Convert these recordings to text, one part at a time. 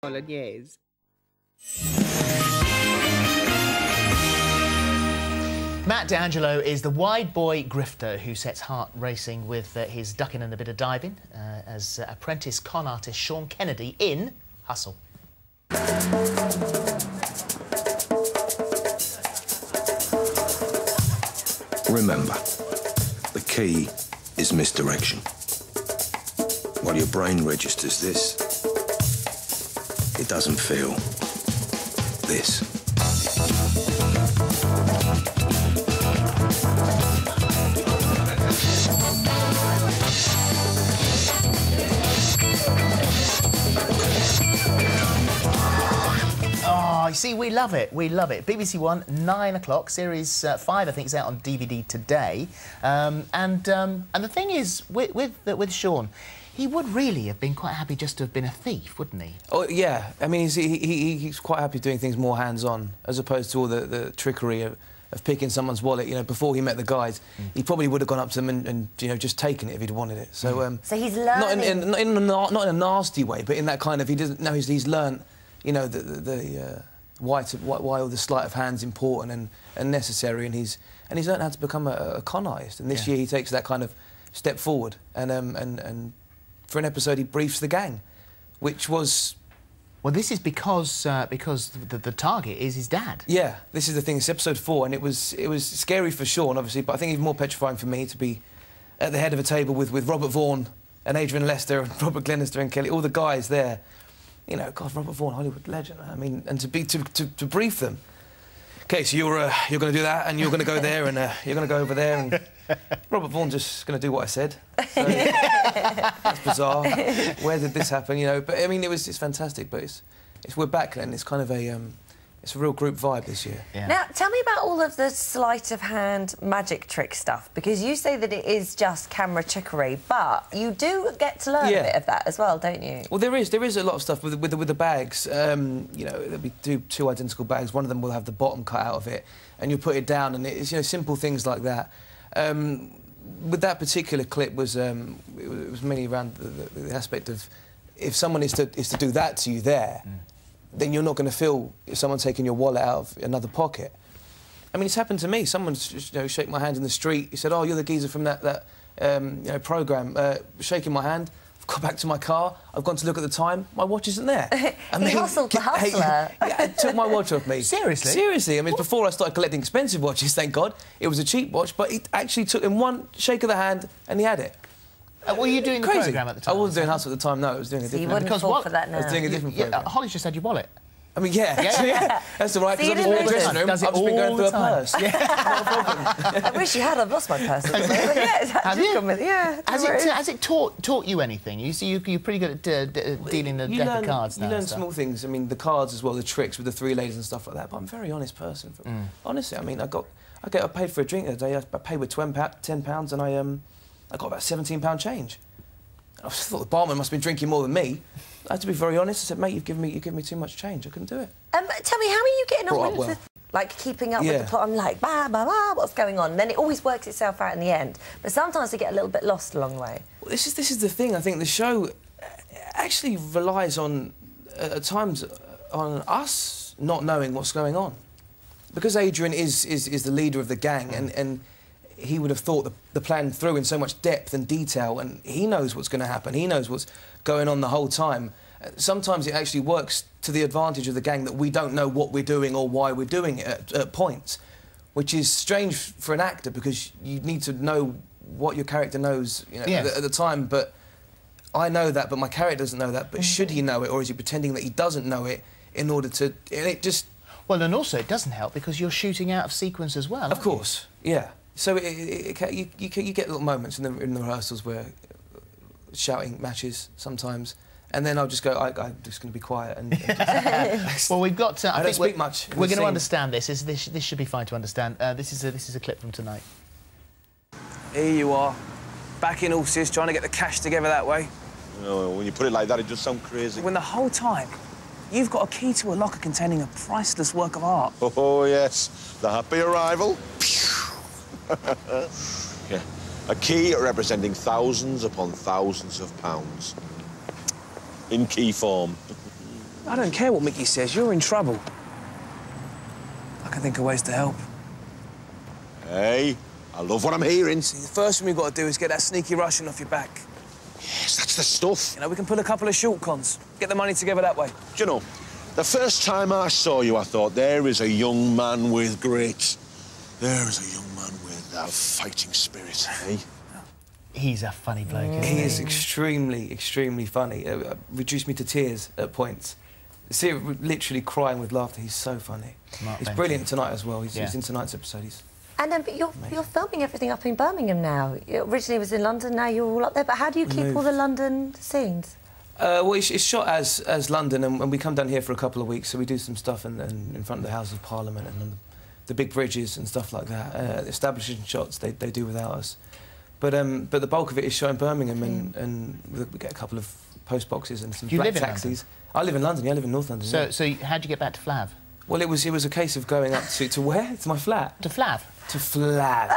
Bolognese. Matt Angelo is the wide boy grifter who sets heart racing with his ducking and a bit of diving as apprentice con artist Sean Kennedy in Hustle. Remember, the key is misdirection. While your brain registers this, it doesn't feel this. Oh, you see, we love it. We love it. BBC One, 9 o'clock. Series 5, I think, is out on DVD today. And the thing is, with Sean, he would really have been quite happy just to have been a thief, wouldn't he? Oh, yeah. I mean, he's quite happy doing things more hands-on, as opposed to all the trickery of picking someone's wallet. You know, before he met the guys, he probably would have gone up to them and you know, just taken it if he'd wanted it. So, so he's learning... Not in a nasty way, but in that kind of... He doesn't know he's learned, you know, why all the sleight of hand's important and necessary, and he's learned how to become a con artist. And this year he takes that kind of step forward, and for an episode he briefs the gang, which was... Well, this is because the target is his dad. Yeah, this is the thing. It's episode 4, and it was scary for Sean, obviously, but I think even more petrifying for me to be at the head of a table with Robert Vaughan and Adrian Lester and Robert Glenister and Kelly, all the guys there. You know, God, Robert Vaughan, Hollywood legend. I mean, and to brief them. Okay, so you're going to do that, and you're going to go there, and you're going to go over there, and Robert Vaughan's just going to do what I said. So, that's bizarre. Where did this happen? You know, but I mean, it's fantastic. But we're back then. It's kind of it's a real group vibe this year. Yeah. Now, tell me about all of the sleight of hand magic trick stuff, because you say that it is just camera trickery, but you do get to learn a bit of that as well, don't you? Well, there is a lot of stuff with the bags. You know, there'll be two identical bags. One of them will have the bottom cut out of it, and you put it down, and it's, you know, simple things like that. With that particular clip it was mainly around the aspect of if someone is to do that to you there. Then you're not going to feel if someone's taking your wallet out of another pocket. I mean, it's happened to me. Someone's, you know, shake my hand in the street. He said, "Oh, you're the geezer from that you know, programme." Shaking my hand. I've got back to my car. I've gone to look at the time. My watch isn't there. And he hustled the hustler. Yeah, took my watch off me. Seriously? Seriously. I mean, before I started collecting expensive watches, thank God, it was a cheap watch, but it actually took him one shake of the hand and he had it. Were you doing the programme at the time? I wasn't doing Hustle at the time, no. I was doing a different... You wouldn't fall for that now. I was doing a different programme. Holly's just had your wallet. I mean, yeah. That's all right, because I've been dressing room. I've just been going through a purse. Yeah. Not a problem. I wish you had. I've lost my purse. But yeah, it's actually come with, Has it taught you anything? You're pretty good at dealing the deck of cards now. You learn small things. I mean, the cards as well, the tricks with the 3 ladies and stuff like that. But I'm a very honest person. Honestly, I mean, I paid for a drink the other day. I paid with £10, and I got about £17 change. I thought the barman must have been drinking more than me. I had to be very honest. I said, "Mate, you've given me too much change. I couldn't do it." Tell me, how are you getting on with like keeping up with the plot? I'm like, bah, bah, bah, what's going on? And then it always works itself out in the end. But sometimes they get a little bit lost along the way. Well, this is the thing. I think the show actually relies on, at times, on us not knowing what's going on, because Adrian is the leader of the gang, and he would have thought the plan through in so much depth and detail, and he knows what's going to happen. He knows what's going on the whole time. Sometimes it actually works to the advantage of the gang that we don't know what we're doing or why we're doing it at points, which is strange for an actor, because you need to know what your character knows, you know, at the time. But I know that, but my character doesn't know that. But should he know it, or is he pretending that he doesn't know it in order to... And it just... Well, and also it doesn't help because you're shooting out of sequence as well. Of course, yeah. So you get little moments in the rehearsals where shouting matches sometimes, and then I'll just go, I'm just going to be quiet and just... Well, we've got... I don't speak much. We're going to understand this. This should be fine to understand. This is a clip from tonight. Here you are, back in horses, trying to get the cash together that way. You know, when you put it like that, it just sounds crazy. When the whole time, you've got a key to a locker containing a priceless work of art. Oh, yes. The happy arrival. Yeah. A key representing thousands upon thousands of pounds. In key form. I don't care what Mickey says. You're in trouble. I can think of ways to help. Hey, I love what I'm hearing. See, the first thing we've got to do is get that sneaky Russian off your back. Yes, that's the stuff. You know, we can pull a couple of short cons. Get the money together that way. Do you know, the first time I saw you, I thought, there is a young man with grit. There is a young man with a fighting spirit, eh? He's a funny bloke, isn't He he? is extremely, extremely funny. Reduced me to tears at points. See, literally crying with laughter. He's so funny. Mark He's Benton. brilliant tonight as well. He's Yeah. in tonight's episode. He's And but you're filming everything up in Birmingham now. You originally was in London, now you're all up there. But how do you keep all the London scenes? well, it's shot as London, and we come down here for a couple of weeks, so we do some stuff in front of the House of Parliament and on the big bridges and stuff like that. Establishing shots they do without us. But the bulk of it is shot in Birmingham, and we get a couple of post boxes and some Do you black live in taxis. I live in London. Yeah, I live in North London. So, yeah. so how'd you get back to Flav? Well, it was a case of going up to where? To my flat. To Flav? To Flav.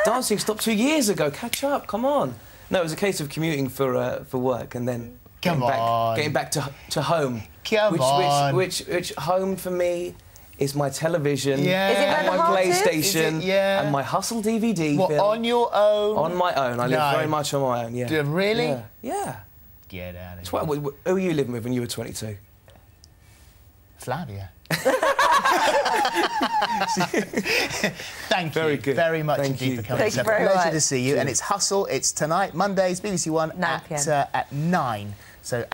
Dancing stopped 2 years ago. Catch up, come on. No, it was a case of commuting for work and then getting back to home. Come on. Which home for me is my television, Yeah. Is it and my Bernard Hartis? PlayStation, Is it? Yeah. and my Hustle DVD. What, film. on your own? On my own. I live No. very much on my own. Yeah. Really? Yeah. Yeah. Get out of It's here. who were you living with when you were 22? Flav, yeah. Thank you Very good. very much Thank indeed you. for coming. Thank It's you a very pleasure much. to see you. And it's Hustle. It's tonight, Mondays, BBC One 9 p.m. at 9. So.